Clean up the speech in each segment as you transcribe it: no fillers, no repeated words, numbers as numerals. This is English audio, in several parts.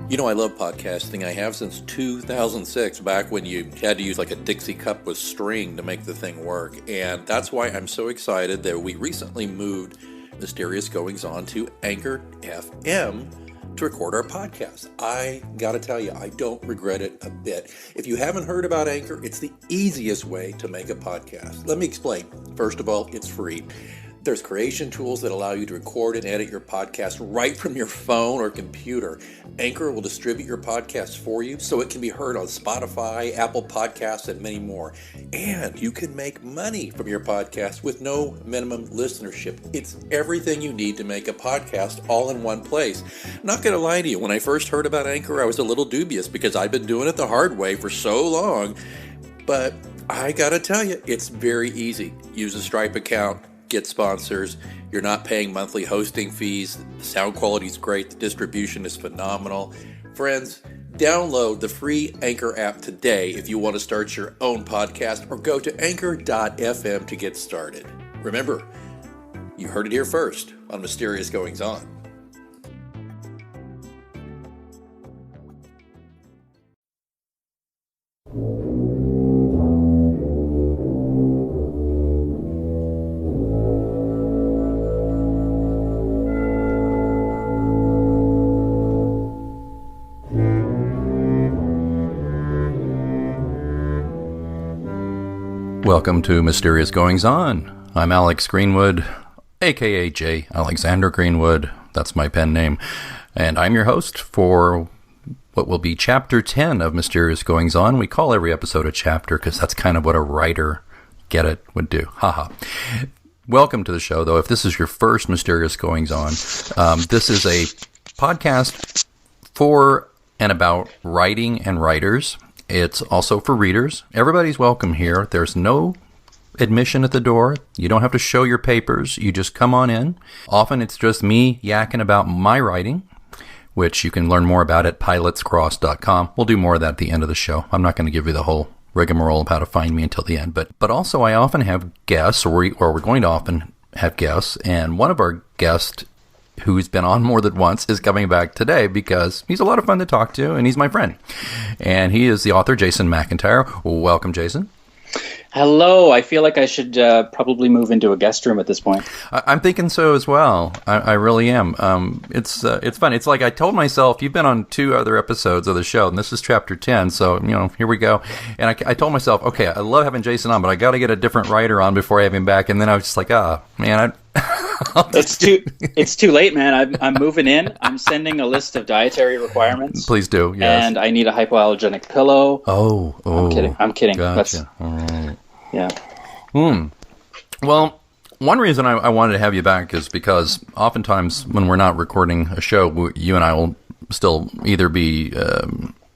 You know, I love podcasting. I have since 2006, back when you had to use like a Dixie cup with string to make the thing work. And that's why I'm so excited that we recently moved Mysterious Goings On to Anchor FM to record our podcast. I gotta tell you, I don't regret it a bit. If you haven't heard about Anchor, it's the easiest way to make a podcast. Let me explain. First of all, it's free. There's creation tools that allow you to record and edit your podcast right from your phone or computer. Anchor will distribute your podcast for you so it can be heard on Spotify, Apple Podcasts, and many more. And you can make money from your podcast with no minimum listenership. It's everything you need to make a podcast all in one place. Not going to lie to you, when I first heard about Anchor, I was a little dubious because I've been doing it the hard way for so long. But I got to tell you, it's very easy. Use a Stripe account. Get sponsors. You're not paying monthly hosting fees. The sound quality is great. The distribution is phenomenal. Friends, download the free Anchor app today if you want to start your own podcast, or go to anchor.fm to get started. Remember, you heard it here first on Mysterious Goings On. Welcome to Mysterious Goings On. I'm Alex Greenwood, aka J. Alexander Greenwood. That's my pen name. And I'm your host for what will be Chapter 10 of Mysterious Goings On. We call every episode a chapter because that's kind of what a writer, get it, would do. Haha. Welcome to the show, though. If this is your first Mysterious Goings On, this is a podcast for and about writing and writers. It's also for readers. Everybody's welcome here. There's no admission at the door. You don't have to show your papers. You just come on in. Often it's just me yakking about my writing, which you can learn more about at pilatescross.com. We'll do more of that at the end of the show. I'm not going to give you the whole rigmarole of how to find me until the end. But also I often have guests, or we're going to often have guests. And one of our guests, who's been on more than once, is coming back today because he's a lot of fun to talk to, and he's my friend. And he is the author, Jason McIntyre. Welcome, Jason. Hello. I feel like I should probably move into a guest room at this point. I'm thinking so as well. I really am. It's fun. It's like I told myself, you've been on 2 other episodes of the show, and this is Chapter 10, so, here we go. And I told myself, okay, I love having Jason on, but I got to get a different writer on before I have him back. And then I was just like, man, It's too late, man. I'm moving in. I'm sending a list of dietary requirements. Please do. Yes. And I need a hypoallergenic pillow. Oh. I'm kidding. Gotcha. All right. Yeah. Well, one reason I wanted to have you back is because oftentimes when we're not recording a show, you and I will still either be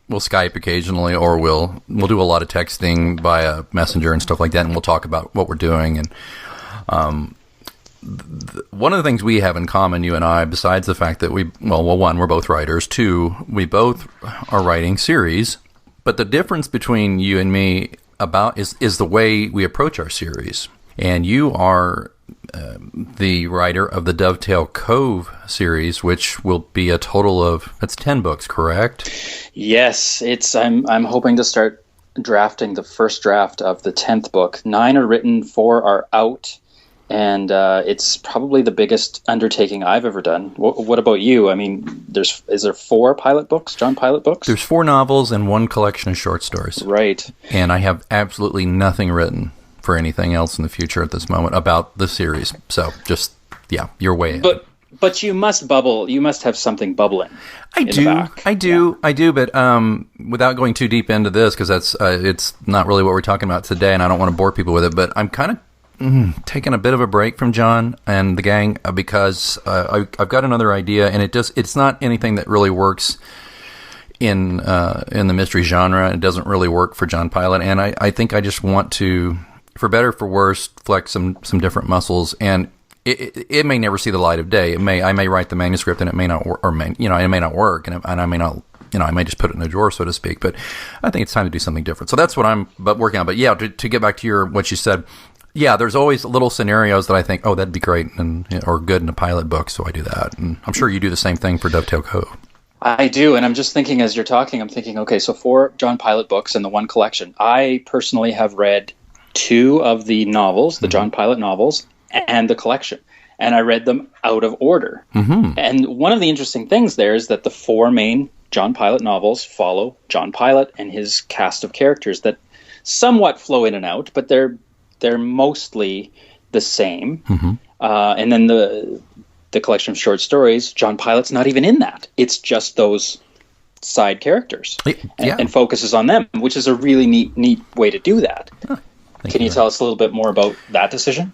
we'll Skype occasionally, or we'll do a lot of texting via Messenger and stuff like that, and we'll talk about what we're doing. And one of the things we have in common, you and I, besides the fact that one, we're both writers. 2, we both are writing series. But the difference between you and me is the way we approach our series. And you are the writer of the Dovetail Cove series, which will be a total of, it's 10 books, correct? Yes, I'm hoping to start drafting the first draft of the 10th book. 9 are written, 4 are out. And it's probably the biggest undertaking I've ever done. What about you? I mean, is there 4 Pilate books, John Pilate books? There's 4 novels and 1 collection of short stories. Right. And I have absolutely nothing written for anything else in the future at this moment about the series. So just, you're way in. But you must bubble. You must have something bubbling. I do. But without going too deep into this, because that's it's not really what we're talking about today, and I don't want to bore people with it. But I'm kind of taking a bit of a break from John and the gang because I've got another idea, and it's not anything that really works in the mystery genre. It doesn't really work for John Pilate, and I think I just want to, for better or for worse, flex some different muscles. And it may never see the light of day. I may write the manuscript and it may not, it may not work, and I may not, I may just put it in a drawer, so to speak. But I think it's time to do something different. So that's what I'm working on. But yeah, to get back to what you said. Yeah, there's always little scenarios that I think, that'd be great or good in a Pilate book, so I do that. And I'm sure you do the same thing for Dovetail Cove. I do, and I'm just thinking as you're talking, I'm thinking, okay, so 4 John Pilate books in the one collection. I personally have read 2 of the novels, the John Pilate novels, and the collection, and I read them out of order. And one of the interesting things there is that the 4 main John Pilate novels follow John Pilate and his cast of characters that somewhat flow in and out, but they're mostly the same. And then the collection of short stories, John Pilate's not even in that. It's just those side characters and focuses on them, which is a really neat way to do that. Can you tell us a little bit more about that decision?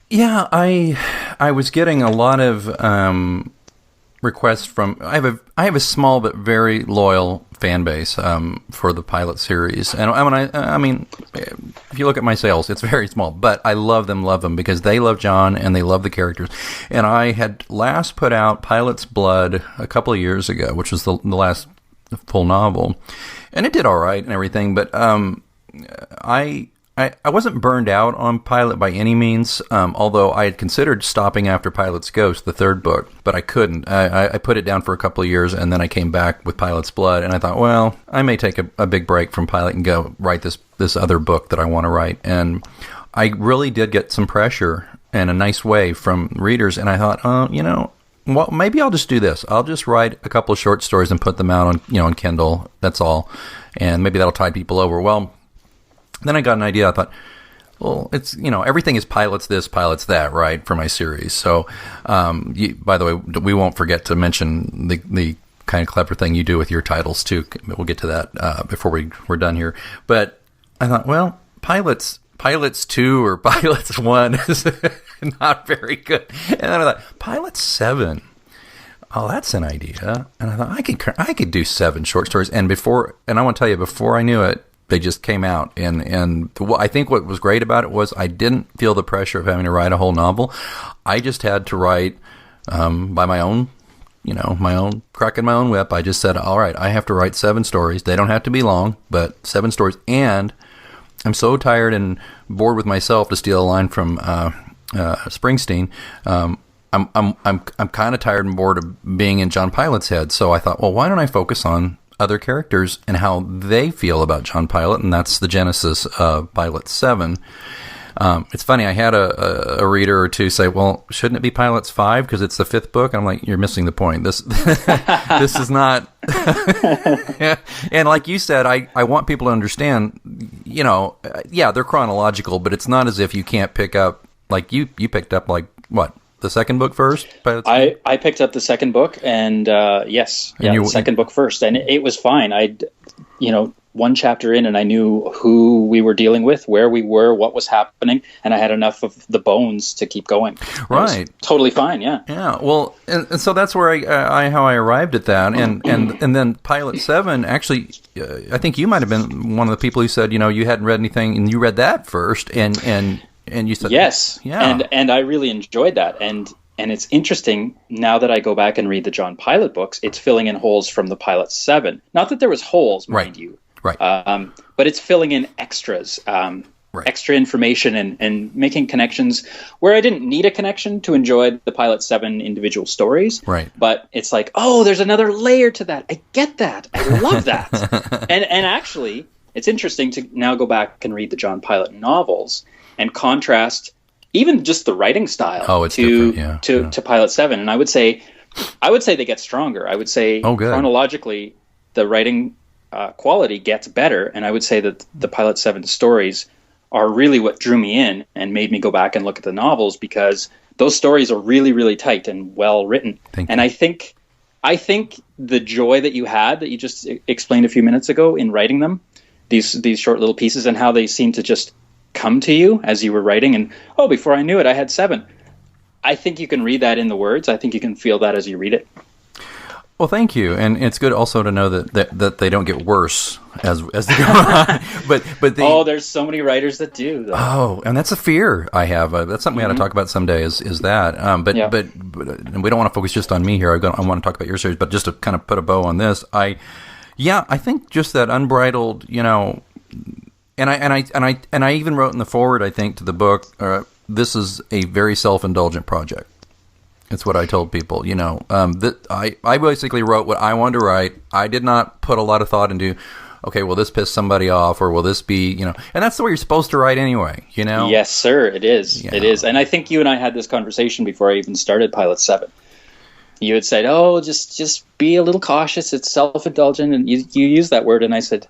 Yeah, I was getting a lot of requests from. I have a small but very loyal fan base for the Pilate series, and I mean, if you look at my sales, it's very small, but I love them because they love John and they love the characters. And I had last put out Pilate's Blood a couple of years ago, which was the last full novel, and it did all right and everything, but I wasn't burned out on Pilate by any means, although I had considered stopping after Pilate's Ghost, the 3rd book, but I couldn't. I put it down for a couple of years, and then I came back with Pilate's Blood, and I thought, well, I may take a big break from Pilate and go write this other book that I want to write. And I really did get some pressure in a nice way from readers, and I thought, well, maybe I'll just do this. I'll just write a couple of short stories and put them out on Kindle. That's all, and maybe that'll tide people over. Well, then I got an idea. I thought, well, it's, everything is Pilate's this, Pilate's that, right, for my series. So, by the way, we won't forget to mention the kind of clever thing you do with your titles, too. We'll get to that before we're done here. But I thought, well, Pilate's 2 or Pilate's 1 is not very good. And then I thought, Pilate's 7. Oh, that's an idea. And I thought, I could do 7 short stories. And I want to tell you, before I knew it, they just came out, and I think what was great about it was I didn't feel the pressure of having to write a whole novel. I just had to write by my own, cracking my own whip. I just said, all right, I have to write 7 stories. They don't have to be long, but 7 stories. And I'm so tired and bored with myself, to steal a line from Springsteen. I'm kind of tired and bored of being in John Pilate's head. So I thought, well, why don't I focus on other characters and how they feel about John Pilate, and that's the genesis of Pilate 7. It's funny, I had a reader or two say, well, shouldn't it be Pilate's 5 because it's the 5th book? I'm like, you're missing the point. This is not... And like you said, I want people to understand, they're chronological, but it's not as if you can't pick up, like you picked up, like, what? The 2nd book first? I picked up the 2nd book, and the 2nd book first, and it was fine. I'd, 1 chapter in, and I knew who we were dealing with, where we were, what was happening, and I had enough of the bones to keep going. Right. Totally fine, yeah. Yeah, well, and so that's where how I arrived at that, and then Pilate 7, actually, I think you might have been one of the people who said, you hadn't read anything, and you read that first, and you said, yes, yeah, and I really enjoyed that, and it's interesting now that I go back and read the John Pilate books. It's filling in holes from the Pilate 7. Not that there was holes, mind you, right? But it's filling in extras, extra information, and making connections where I didn't need a connection to enjoy the Pilate 7 individual stories. Right. But it's like, oh, there's another layer to that. I get that. I love that. and actually, it's interesting to now go back and read the John Pilate novels and contrast even just the writing style to Pilate 7. And I would say they get stronger. I would say chronologically the writing quality gets better. And I would say that the Pilate 7 stories are really what drew me in and made me go back and look at the novels, because those stories are really, really tight and well written. And I think the joy that you just explained a few minutes ago in writing them, these short little pieces, and how they seem to just come to you as you were writing, and before I knew it, I had 7. I think you can read that in the words. I think you can feel that as you read it. Well, thank you, and it's good also to know that they don't get worse as they go on. But there's so many writers that do, though. Oh, and that's a fear I have. That's something we ought to talk about someday. Is that? But and we don't want to focus just on me here. I want to talk about your series, but just to kind of put a bow on this, I think just that unbridled, And I even wrote in the foreword, I think, to the book, this is a very self-indulgent project. It's what I told people, I basically wrote what I wanted to write. I did not put a lot of thought into, okay, will this piss somebody off, or will this be, and that's the way you're supposed to write anyway, Yes, sir, it is. Yeah. It is. And I think you and I had this conversation before I even started Pilot 7. You had said, oh, just be a little cautious. It's self-indulgent. And you used that word. And I said,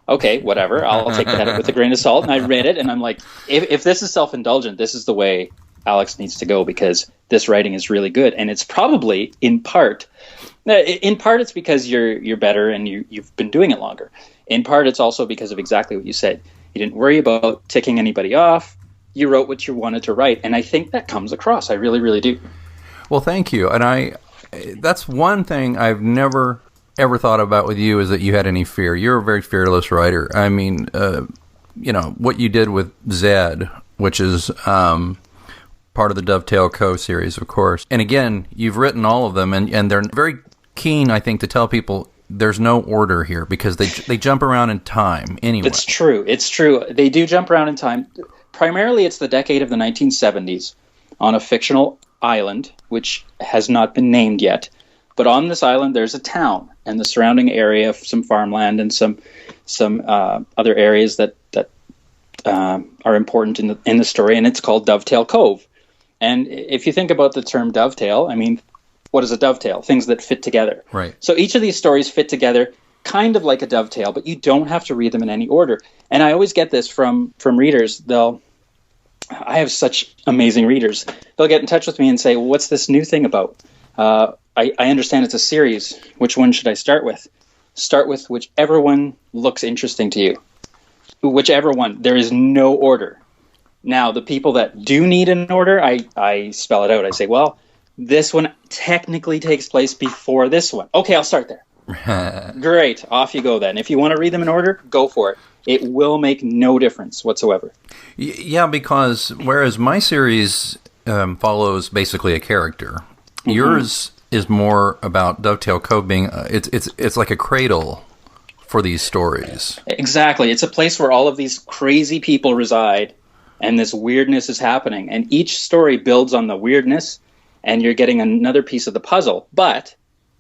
okay, whatever. I'll take that with a grain of salt. And I read it. And I'm like, if this is self-indulgent, this is the way Alex needs to go, because this writing is really good. And it's probably in part it's because you're better and you've been doing it longer. In part, it's also because of exactly what you said. You didn't worry about ticking anybody off. You wrote what you wanted to write. And I think that comes across. I really, really do. Well, thank you. And that's one thing I've never ever thought about with you, is that you had any fear. You're a very fearless writer. I mean, what you did with Zed, which is part of the Dovetail Cove series, of course. And again, you've written all of them, and they're very keen, I think, to tell people there's no order here, because they jump around in time anyway. It's true. They do jump around in time. Primarily, it's the decade of the 1970s on a fictional island, which has not been named yet. But on this island, there's a town and the surrounding area, some farmland and some other areas that are important in the story, and it's called Dovetail Cove. And if you think about the term dovetail, I mean, what is a dovetail? Things that fit together. Right. So each of these stories fit together kind of like a dovetail, but you don't have to read them in any order. And I always get this from readers. I have such amazing readers. They'll get in touch with me and say, well, what's this new thing about? I understand it's a series. Which one should I start with? Start with whichever one looks interesting to you. Whichever one. There is no order. Now, the people that do need an order, I spell it out. I say, well, this one technically takes place before this one. Okay, I'll start there. Great. Off you go then. If you want to read them in order, go for it. It will make no difference whatsoever. Yeah, because whereas my series follows basically a character, yours is more about Dovetail Cove being it's like a cradle for these stories. Exactly. It's a place where all of these crazy people reside, and this weirdness is happening. And each story builds on the weirdness, and you're getting another piece of the puzzle. But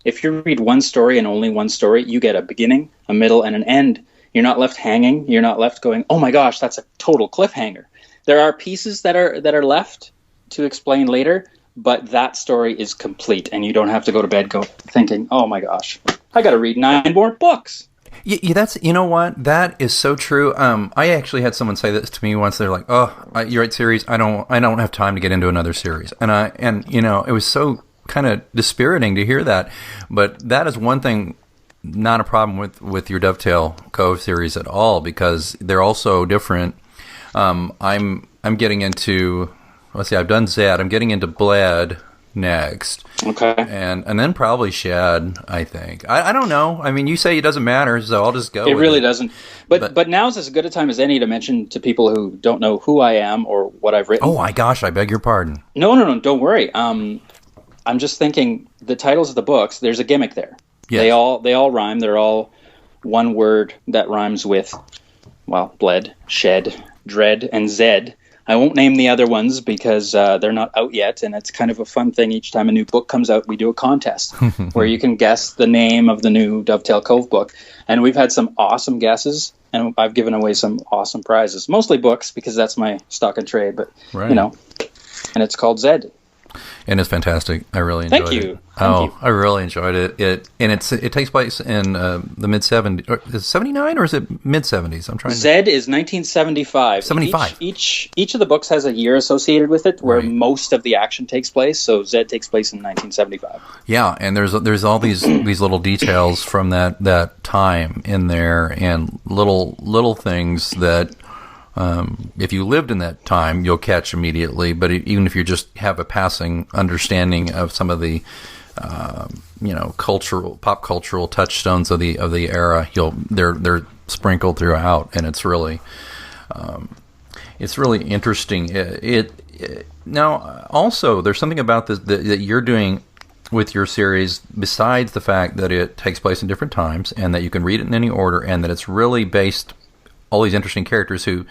if you read one story and only one story, you get a beginning, a middle, and an end. You're not left hanging. You're not left going, oh my gosh, that's a total cliffhanger. There are pieces that are left to explain later, but that story is complete, and you don't have to go to bed thinking, oh my gosh, I got to read 9 more books. Yeah, that's, you know what? That is so true. I actually had someone say this to me once. They're like, "Oh, you write series. I don't have time to get into another series." And it was so kind of dispiriting to hear that. But that is one thing, not a problem with your Dovetail Cove series at all, because they're all so different. I'm getting into, let's see, I've done Zed. I'm getting into Bled next. Okay. And then probably Shad, I think. I don't know. I mean, you say it doesn't matter, so I'll just go with it. It really doesn't. But now's as good a time as any to mention to people who don't know who I am or what I've written. Oh my gosh, I beg your pardon. No, don't worry. I'm just thinking the titles of the books, there's a gimmick there. Yes. They all rhyme. They're all one word that rhymes with, well, Bled, Shed, Dread, and Zed. I won't name the other ones because they're not out yet, and it's kind of a fun thing. Each time a new book comes out, we do a contest where you can guess the name of the new Dovetail Cove book. And we've had some awesome guesses, and I've given away some awesome prizes. Mostly books, because that's my stock and trade, but, and it's called Zed. And it's fantastic. I really enjoyed it. Thank you. I really enjoyed it. It takes place in the mid 70s. Is it 79 or is it mid 70s? I'm trying. Zed is 1975. 75. Each of the books has a year associated with it, where most of the action takes place. So Zed takes place in 1975. Yeah, and there's all these little details from that time in there, and little things that. If you lived in that time, you'll catch immediately. But even if you just have a passing understanding of some of the, pop cultural touchstones of the era, they're sprinkled throughout, and it's really interesting. Now, also, there's something about this that you're doing with your series, besides the fact that it takes place in different times and that you can read it in any order, and that it's really based all these interesting characters who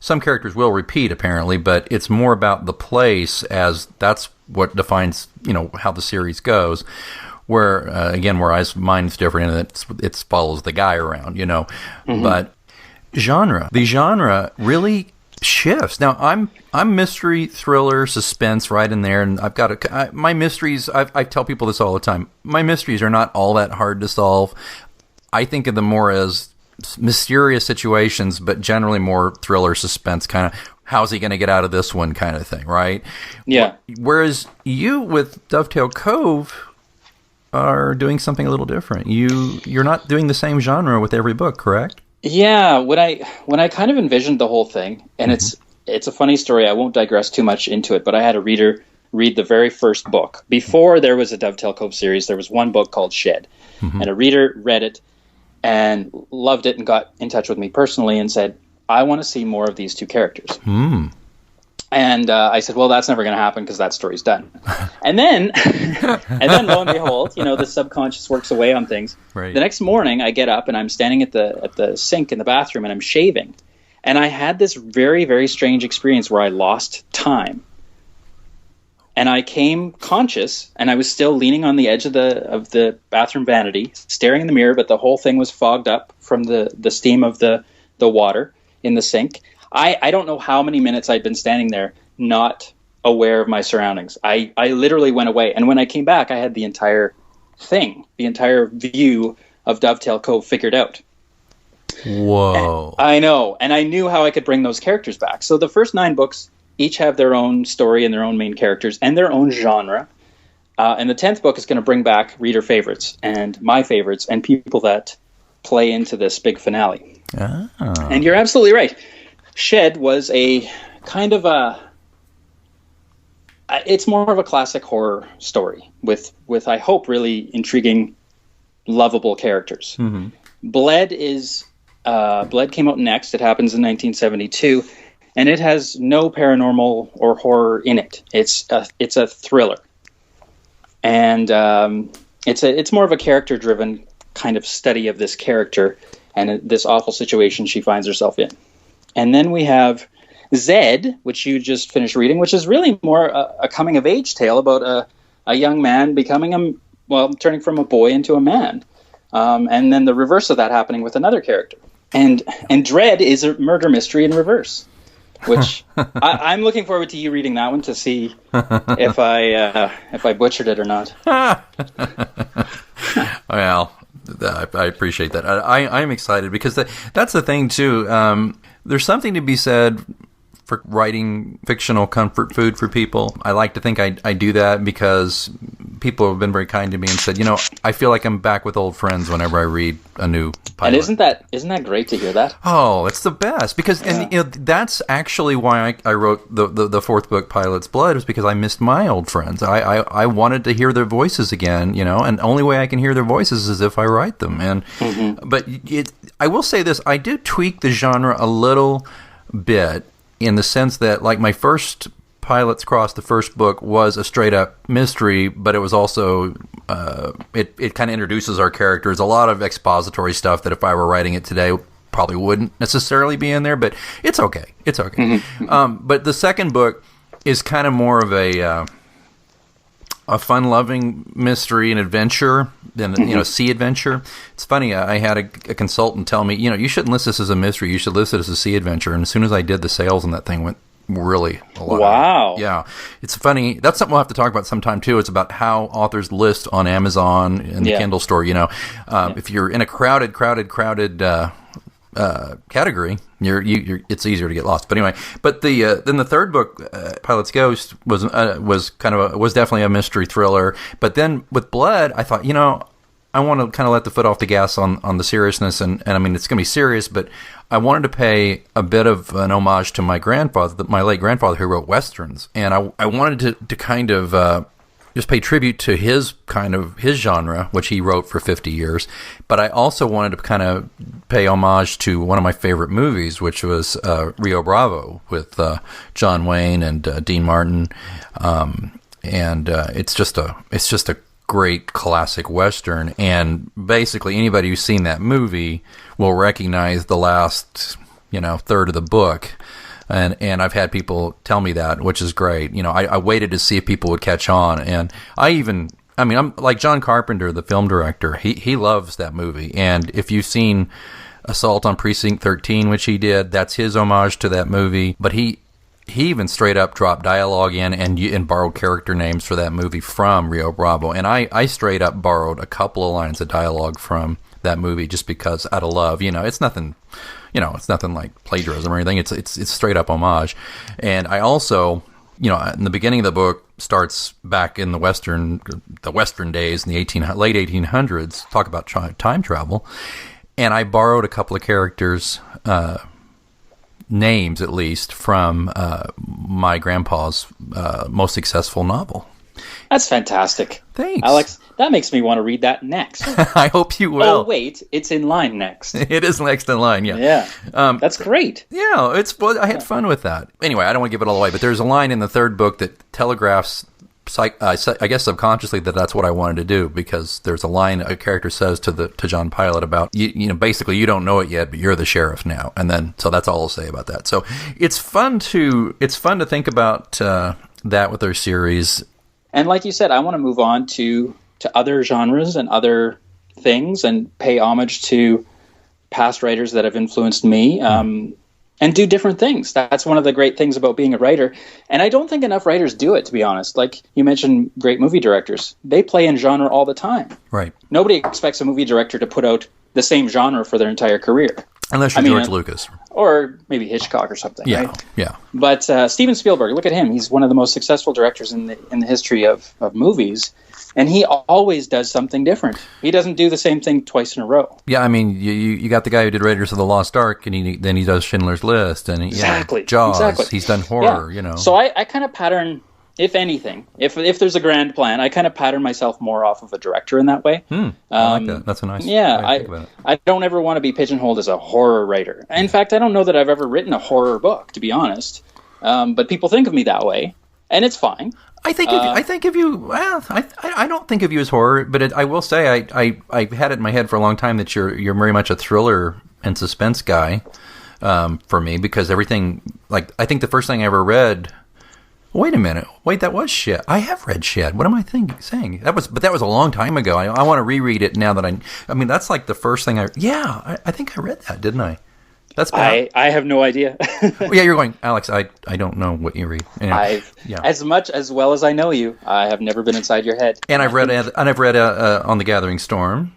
some characters will repeat apparently, but it's more about the place, as that's what defines, how the series goes. Where again, whereas mine's different in that it follows the guy around, But the genre really shifts. Now I'm mystery, thriller, suspense right in there, and I've got my mysteries. I tell people this all the time. My mysteries are not all that hard to solve. I think of them more as mysterious situations, but generally more thriller, suspense, kind of how's he going to get out of this one kind of thing, right? Yeah. Whereas you with Dovetail Cove are doing something a little different. You're not doing the same genre with every book, correct? Yeah, when I kind of envisioned the whole thing, and it's a funny story. I won't digress too much into it, but I had a reader read the very first book. Before there was a Dovetail Cove series, there was one book called Shed, and a reader read it and loved it and got in touch with me personally and said, I want to see more of these two characters. And I said, well, that's never going to happen because that story's done. And then lo and behold, the subconscious works away on things. Right. The next morning, I get up and I'm standing at the sink in the bathroom and I'm shaving. And I had this very, very strange experience where I lost time. And I came conscious, and I was still leaning on the edge of the bathroom vanity, staring in the mirror, but the whole thing was fogged up from the steam of the water in the sink. I don't know how many minutes I'd been standing there not aware of my surroundings. I literally went away. And when I came back, I had the entire thing, the entire view of Dovetail Cove figured out. Whoa. I know. And I knew how I could bring those characters back. So the first 9 books each have their own story and their own main characters and their own genre. And the 10th book is going to bring back reader favorites and my favorites and people that play into this big finale. Ah. And you're absolutely right. Shed was a kind of it's more of a classic horror story with I hope really intriguing, lovable characters. Bled came out next. It happens in 1972, and it has no paranormal or horror in it. It's a thriller, and it's more of a character-driven kind of study of this character and this awful situation she finds herself in. And then we have Zed, which you just finished reading, which is really more a coming-of-age tale about a young man turning from a boy into a man. And then the reverse of that happening with another character. And Dread is a murder mystery in reverse, which I'm looking forward to you reading that one to see if I butchered it or not. Well, I appreciate that. I'm excited because that's the thing too. There's something to be said for writing fictional comfort food for people. I like to think I do that because people have been very kind to me and said, I feel like I'm back with old friends whenever I read a new pilot. And isn't that great to hear that? Oh, it's the best because that's actually why I wrote the fourth book, Pilate's Blood, is because I missed my old friends. I wanted to hear their voices again, and the only way I can hear their voices is if I write them. And but I will say this: I did tweak the genre a little bit in the sense that, like, my first Pilate's Cross, the first book, was a straight-up mystery, but it was also, it kind of introduces our characters. A lot of expository stuff that if I were writing it today probably wouldn't necessarily be in there, but it's okay. It's okay. But the second book is kind of more of a fun-loving mystery and adventure than, sea adventure. It's funny, I had a consultant tell me, you shouldn't list this as a mystery, you should list it as a sea adventure. And as soon as I did, the sales on that thing went really a lot. Wow. Yeah. It's funny. That's something we'll have to talk about sometime, too. It's about how authors list on Amazon and the Kindle store, If you're in a crowded category, it's easier to get lost. But anyway, then the third book, Pilate's Ghost, was definitely a mystery thriller. But then with Blood, I thought, I want to kind of let the foot off the gas on the seriousness, and I mean it's going to be serious, but I wanted to pay a bit of an homage to my grandfather, my late grandfather, who wrote westerns, and I wanted to kind of just pay tribute to his genre, which he wrote for 50 years. But I also wanted to kind of pay homage to one of my favorite movies, which was Rio Bravo with John Wayne and Dean Martin. And it's just a great classic Western. And basically anybody who's seen that movie will recognize the last, third of the book. And I've had people tell me that, which is great. You know, I waited to see if people would catch on, and I'm like John Carpenter, the film director. He loves that movie, and if you've seen Assault on Precinct 13, which he did, that's his homage to that movie. But he even straight up dropped dialogue in and borrowed character names for that movie from Rio Bravo. And I straight up borrowed a couple of lines of dialogue from that movie just because, out of love. You know, it's nothing like plagiarism or anything. It's straight up homage. And I also, you know, in the beginning of the book starts back in the Western days in the late 1800s, talk about time travel. And I borrowed a couple of characters' names, at least, from my grandpa's most successful novel. That's fantastic. Thanks, Alex. That makes me want to read that next. I hope you will. Oh, wait. It's in line next. It is next in line, yeah. Yeah. That's great. Yeah, I had fun with that. Anyway, I don't want to give it all away, but there's a line in the third book that telegraphs, I guess subconsciously, that's what I wanted to do, because there's a line a character says to John Pilate about, you know, basically, you don't know it yet, but you're the sheriff now. And then, so that's all I'll say about that. So it's fun to think about that with our series. And like you said, I want to move on to other genres and other things and pay homage to past writers that have influenced me, and do different things. That's one of the great things about being a writer. And I don't think enough writers do it, to be honest. Like you mentioned, great movie directors. They play in genre all the time. Right. Nobody expects a movie director to put out the same genre for their entire career. Unless you're George Lucas. Or maybe Hitchcock or something, yeah, right? Yeah. But Steven Spielberg, look at him. He's one of the most successful directors in the history of movies. And he always does something different. He doesn't do the same thing twice in a row. Yeah, I mean, you got the guy who did Raiders of the Lost Ark, and then he does Schindler's List, and Jaws. Exactly. He's done horror, you know. So I kind of pattern, if anything, if there's a grand plan, I kind of pattern myself more off of a director in that way. I like that. That's a nice way to think about it. I don't ever want to be pigeonholed as a horror writer. In fact, I don't know that I've ever written a horror book, to be honest. But people think of me that way, and it's fine. I don't think of you as horror, but I will say I've had it in my head for a long time that you're very much a thriller and suspense guy for me, because everything, like, I think the first thing I ever read. Wait a minute. Wait, that was Shed. I have read Shed. What am I saying? That was a long time ago. I want to reread it now that I mean, that's like the first thing I think I read that, didn't I? That's bad. I have no idea. Well, yeah, you're going, Alex, I don't know what you read. Anyway, as well as I know you, I have never been inside your head. And I've read On the Gathering Storm.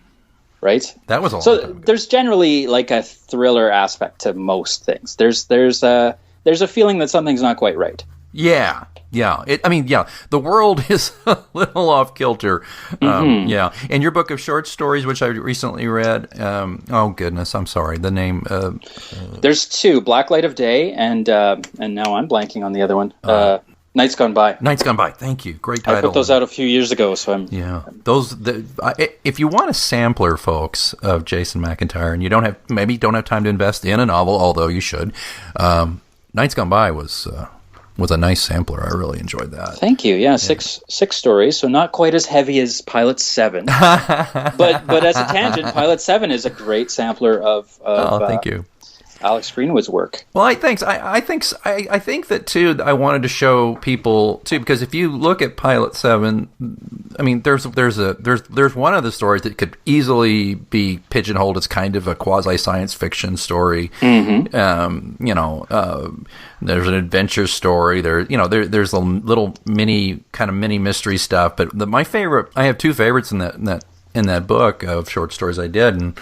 Right. That was a long time ago. There's generally like a thriller aspect to most things. There's a feeling that something's not quite right. Yeah. The world is a little off kilter. Yeah. And your book of short stories, which I recently read, oh goodness, I'm sorry, the name. There's two, Black Light of Day, and now I'm blanking on the other one. Nights Gone By. Nights Gone By. Thank you. Great title. I put those out a few years ago, so I'm. Yeah. If you want a sampler, folks, of Jason McIntyre, and you don't have time to invest in a novel, although you should, Nights Gone By was a nice sampler. I really enjoyed that. Thank you. Yeah, six stories, so not quite as heavy as Pilate 7. but as a tangent, Pilate 7 is a great sampler of thank you. Alex Greenwood's work. Well, I think that too. I wanted to show people too, because if you look at Pilate 7, I mean, there's one of the stories that could easily be pigeonholed as kind of a quasi science fiction story. Mm-hmm. There's an adventure story. There's a little mini mystery stuff. But I have two favorites in that book of short stories I did, and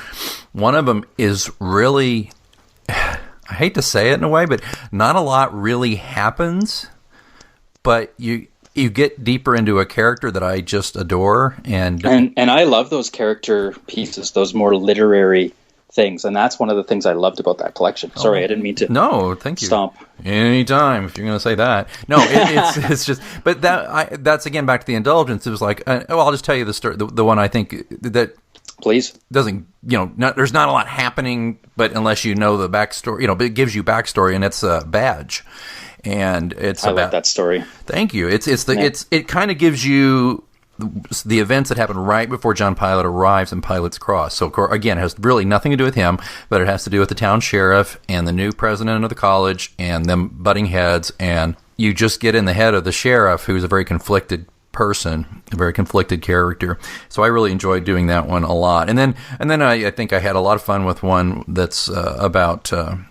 one of them is really. I hate to say it in a way, but not a lot really happens. But you get deeper into a character that I just adore, and I love those character pieces, those more literary things, and that's one of the things I loved about that collection. Sorry, I didn't mean to. No, thank you. Stomp. Anytime if you're going to say that. No, it's just. But that's again back to the indulgence. It was like, I'll just tell you the story. The one I think that. Please. Doesn't, there's not a lot happening, but unless you know the backstory, but it gives you backstory, and it's a badge. And it's I like that story. Thank you. It kind of gives you the events that happen right before John Pilate arrives in Pilate's Cross. So again, it has really nothing to do with him, but it has to do with the town sheriff and the new president of the college and them butting heads. And you just get in the head of the sheriff, who's a very conflicted person, a very conflicted character. So I really enjoyed doing that one a lot. And then I think I had a lot of fun with one that's about the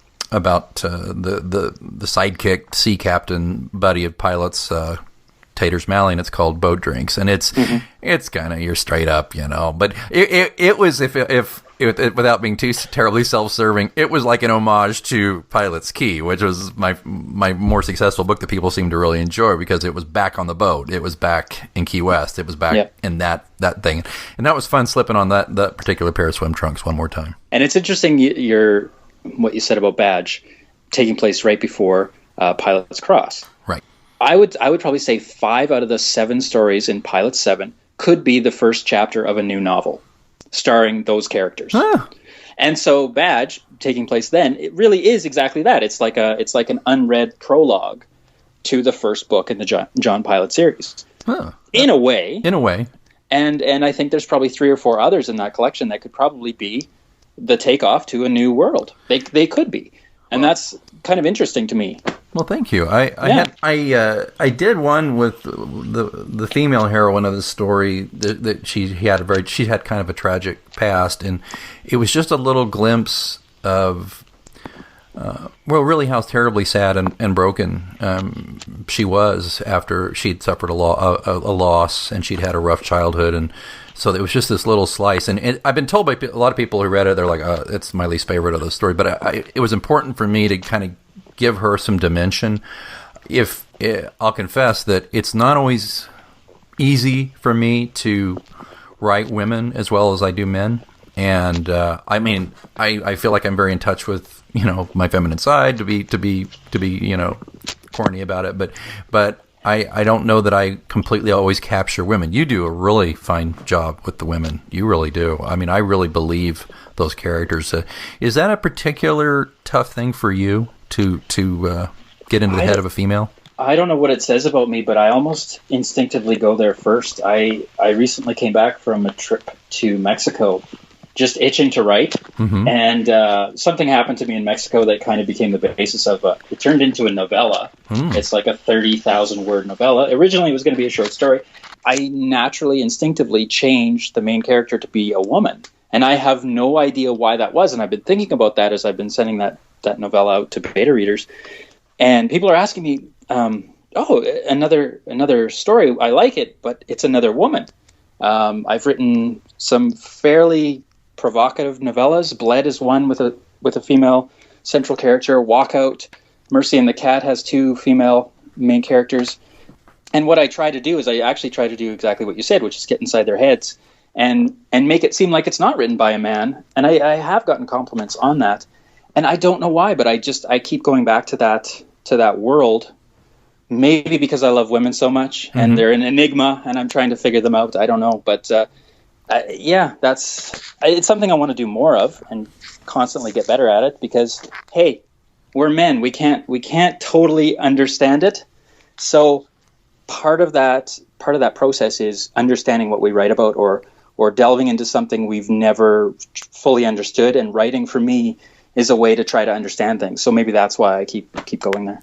sidekick sea captain buddy of Pilate's, Tater's Malley, and it's called Boat Drinks, and it's kind of your straight up, but it was if without being too terribly self-serving, it was like an homage to Pilate's Key, which was my more successful book that people seem to really enjoy because it was back on the boat, it was back in Key West, it was back in that thing, and that was fun slipping on that particular pair of swim trunks one more time. And it's interesting what you said about Badge taking place right before Pilate's Cross. Right. I would probably say 5 out of the 7 stories in Pilate 7 could be the first chapter of a new novel starring those characters. Ah. And so Badge, taking place then, it really is exactly that. It's like an unread prologue to the first book in the John Pilate series. Huh. In a way. And I think there's probably 3 or 4 others in that collection that could probably be the takeoff to a new world. They could be. And that's kind of interesting to me. Well, thank you. I did one with the female heroine of the story that she had kind of a tragic past, and it was just a little glimpse of really how terribly sad and broken she was after she'd suffered a loss and she'd had a rough childhood, and so it was just this little slice. And I've been told by a lot of people who read it, they're like, it's my least favorite of the story, but it was important for me to kind of give her some dimension. I'll confess that it's not always easy for me to write women as well as I do men, and I feel like I'm very in touch with my feminine side to be corny about it, but I don't know that I completely always capture women. You do a really fine job with the women. You really do. I mean, I really believe those characters. Is that a particular tough thing for you to get into the head of a female? I don't know what it says about me, but I almost instinctively go there first. I recently came back from a trip to Mexico, just itching to write, mm-hmm. and something happened to me in Mexico that kind of became the basis of it turned into a novella. It's like a 30,000 word novella. Originally, it was going to be a short story. I naturally, instinctively changed the main character to be a woman, and I have no idea why that was, and I've been thinking about that as I've been sending that novella out to beta readers, and people are asking me, another story, I like it, but it's another woman. I've written some fairly provocative novellas. Bled is one with a female central character. Walkout, Mercy and the Cat has 2 female main characters. And what I try to do is I actually try to do exactly what you said, which is get inside their heads and make it seem like it's not written by a man. And I have gotten compliments on that. And I don't know why, but I keep going back to that world. Maybe because I love women so much, and mm-hmm. they're an enigma, and I'm trying to figure them out. I don't know, but it's something I want to do more of and constantly get better at it. Because hey, we're men; we can't totally understand it. So part of that process is understanding what we write about, or delving into something we've never fully understood. And writing for me is a way to try to understand things. So maybe that's why I keep going there.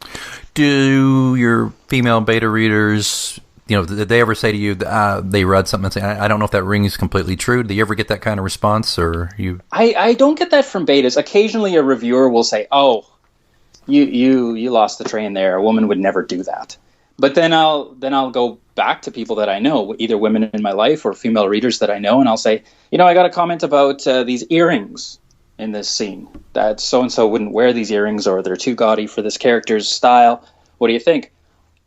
Do your female beta readers, did they ever say to you, they read something and say, I don't know if that rings completely true? Do you ever get that kind of response, or you? I don't get that from betas. Occasionally a reviewer will say, oh, you lost the train there. A woman would never do that. But then I'll go back to people that I know, either women in my life or female readers that I know, and I'll say, I got a comment about these earrings in this scene, that so-and-so wouldn't wear these earrings, or they're too gaudy for this character's style. What do you think?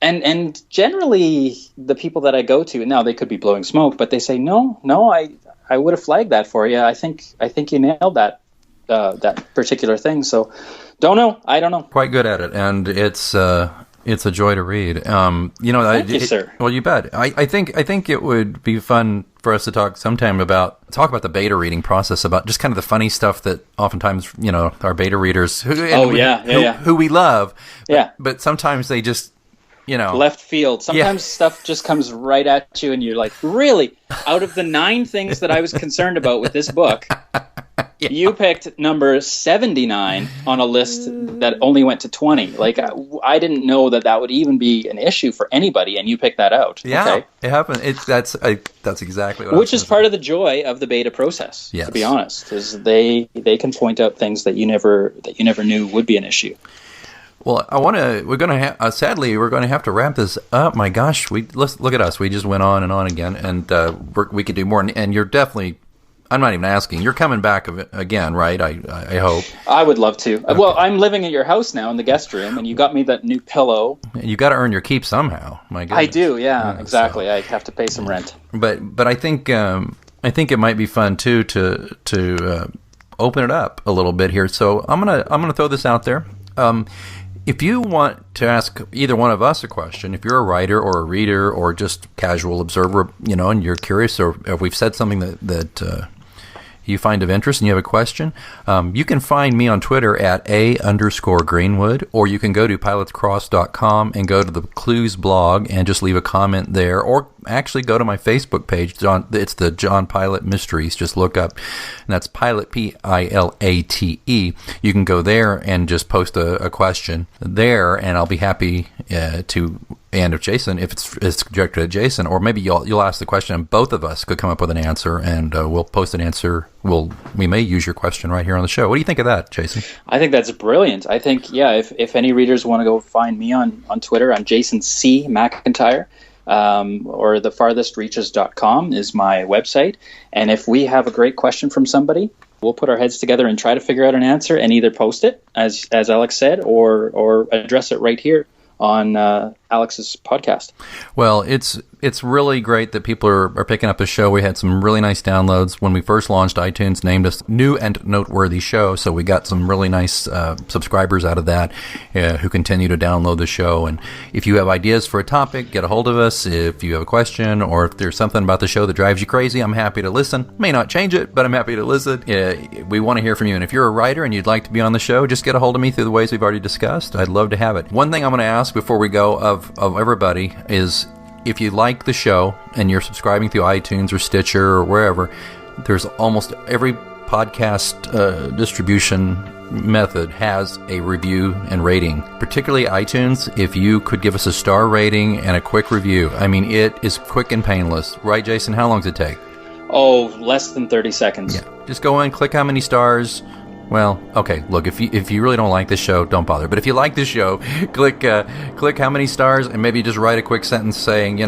And generally, the people that I go to, now they could be blowing smoke, but they say, no, I would have flagged that for you. I think you nailed that particular thing. So, I don't know. Quite good at it, and it's a joy to read. Thank you, sir. Well, you bet. I think it would be fun for us to talk sometime about the beta reading process, about just kind of the funny stuff that oftentimes, our beta readers who we love. Yeah. But sometimes they just left field. Sometimes stuff just comes right at you and you're like, really? Out of the 9 things that I was concerned about with this book, you picked number 79 on a list that only went to 20. Like, I didn't know that would even be an issue for anybody, and you picked that out. Yeah, okay? It happened. That's exactly what. Which is part of the joy of the beta process. Yes. To be honest, is they can point out things that you never knew would be an issue. Well, sadly, we're going to have to wrap this up. My gosh, let's look at us. We just went on again, and we could do more. And you're definitely. I'm not even asking. You're coming back again, right? I hope. I would love to. Okay. Well, I'm living at your house now in the guest room, and you got me that new pillow. You got to earn your keep somehow. My goodness. I do. Yeah, exactly. So. I have to pay some rent. But I think it might be fun too to open it up a little bit here. So I'm gonna throw this out there. If you want to ask either one of us a question, if you're a writer or a reader or just casual observer, and you're curious, or if we've said something that you find of interest and you have a question, you can find me on Twitter at @A_Greenwood, or you can go to pilatescross.com and go to the Clues blog and just leave a comment there, or actually go to my Facebook page. It's the John Pilate Mysteries. Just look up, and that's Pilate, Pilate. You can go there and just post a question there, and I'll be happy to. And if it's directed at Jason, or maybe you'll ask the question, and both of us could come up with an answer, and we'll post an answer. We may use your question right here on the show. What do you think of that, Jason? I think that's brilliant. I think, if any readers want to go find me on Twitter, I'm Jason C. McIntyre, or thefarthestreaches.com is my website. And if we have a great question from somebody, we'll put our heads together and try to figure out an answer, and either post it, as Alex said, or address it right here on Alex's podcast. Well, it's really great that people are picking up the show. We had some really nice downloads. When we first launched, iTunes named us New and Noteworthy Show, so we got some really nice subscribers out of that who continue to download the show. And if you have ideas for a topic, get a hold of us. If you have a question, or if there's something about the show that drives you crazy, I'm happy to listen. May not change it, but I'm happy to listen. We want to hear from you. And if you're a writer and you'd like to be on the show, just get a hold of me through the ways we've already discussed. I'd love to have it. One thing I'm going to ask before we go of everybody is, if you like the show and you're subscribing through iTunes or Stitcher or wherever, there's almost every podcast distribution method has a review and rating. Particularly iTunes, if you could give us a star rating and a quick review. I mean, it is quick and painless. Right, Jason? How long does it take? Oh, less than 30 seconds. Yeah. Just go in, click how many stars. Well, okay, look, if you really don't like this show, don't bother. But if you like this show, click how many stars, and maybe just write a quick sentence saying,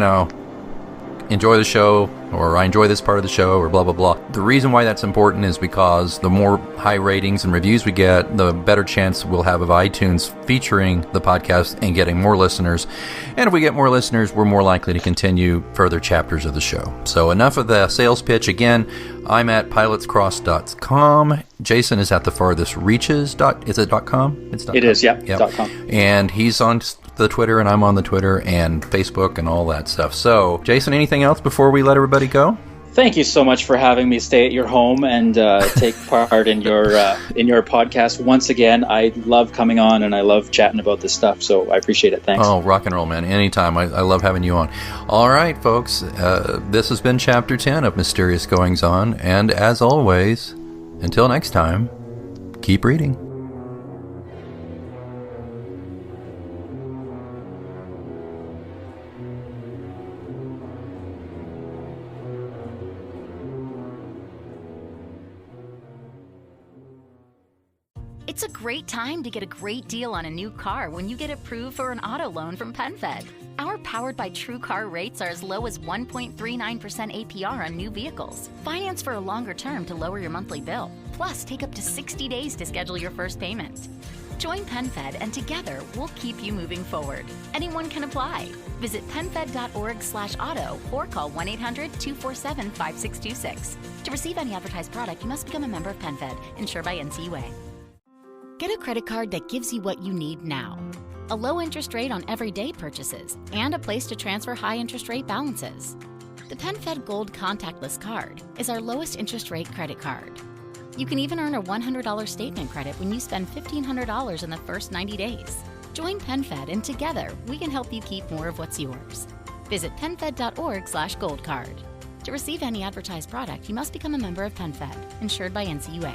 enjoy the show, or I enjoy this part of the show, or blah, blah, blah. The reason why that's important is because the more high ratings and reviews we get, the better chance we'll have of iTunes featuring the podcast and getting more listeners. And if we get more listeners, we're more likely to continue further chapters of the show. So enough of the sales pitch. Again, I'm at pilatescross.com. Jason is at thefarthestreaches. Is it .com? It's .com. It is, yeah. Yep. .com. And he's on the Twitter, and I'm on the Twitter and Facebook and all that stuff. So, Jason, anything else before we let everybody go? Thank you so much for having me stay at your home and take part in your podcast once again. I love coming on, and I love chatting about this stuff, so I appreciate it. Thanks. Oh, rock and roll, man. Anytime. I love having you on. All right, folks. This has been Chapter 10 of Mysterious Goings On, and as always, until next time, keep reading. It's a great time to get a great deal on a new car when you get approved for an auto loan from PenFed. Our Powered by True Car rates are as low as 1.39% APR on new vehicles. Finance for a longer term to lower your monthly bill. Plus, take up to 60 days to schedule your first payment. Join PenFed, and together we'll keep you moving forward. Anyone can apply. Visit penfed.org/auto or call 1-800-247-5626. To receive any advertised product, you must become a member of PenFed, insured by NCUA. Get a credit card that gives you what you need now. A low interest rate on everyday purchases and a place to transfer high interest rate balances. The PenFed Gold Contactless Card is our lowest interest rate credit card. You can even earn a $100 statement credit when you spend $1,500 in the first 90 days. Join PenFed and together we can help you keep more of what's yours. Visit PenFed.org/goldcard. To receive any advertised product, you must become a member of PenFed, insured by NCUA.